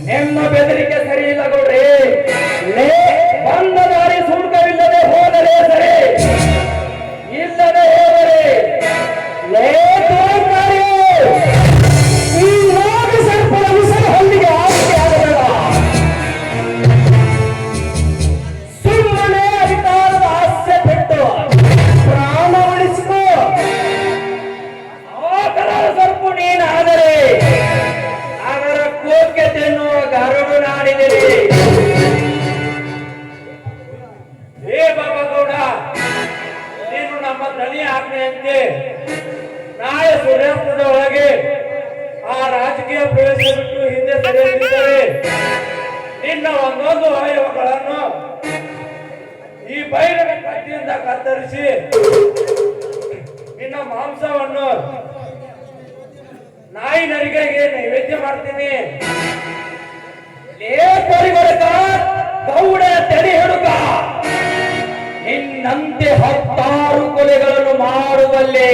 ನಿಮ್ಮ ಬೆದರಿಕೆ ಸರಿ ಇಲ್ಲ ಗೌಡ್ರಿ. ಲೇ ಬಂದ ದಾರಿ ಸುಂಕವಿಲ್ಲದೆ ಹೋದರೆ ಸರಿ, ಇಲ್ಲದೆ ಹೋದರೆ ಲೇ ತೋರ್ಕಾರಿ ಈ ನಾಗ ಸರ್ಪದ ವಿಸರ ಹಲ್ಲಿಗೆ ಆಸ್ತಿ ಆಗಬೇಡ. ಸುಮ್ಮನೆ ಅಧಿಕಾರದ ಆಸೆ ಬಿಟ್ಟು ಪ್ರಾಣ ಉಳಿಸಿಕೋ. ಆತರ ಸರ್ಪು ನೀನಾದರೆ ಅದರ ಕೋಕೆ ತಿನ್ನುವ ಗರುಡು ನಾಡಿದರೆ. ಹೇ ಬಾಬಾಗೌಡ, ನೀನು ನಮ್ಮ ದನಿ ಆಜ್ಞೆಯಂತೆ ನಾಳೆ ಸೂರ್ಯಾಸ್ತದ ಒಳಗೆ ಆ ರಾಜಕೀಯ ಪ್ರವೇಶ ಬಿಟ್ಟು ಹಿಂದೆ ಸರಿಯುತ್ತಿದ್ದರೆ ನಿನ್ನ ಒಂದೊಂದು ಅವಯವಗಳನ್ನು ಈ ಬೈರನ ಕತ್ತಿಯಿಂದ ಕತ್ತರಿಸಿ ನಿನ್ನ ಮಾಂಸವನ್ನು ನಾಯಿ ನರಿಗೆಗೆ ನೈವೇದ್ಯ ಮಾಡ್ತೀನಿ. ಗೌಡ ತಡೆ ಹುಡುಗ, ನಿನ್ನಂತೆ 10 ಕೊಲೆಗಳನ್ನು ಮಾಡುವಲ್ಲಿ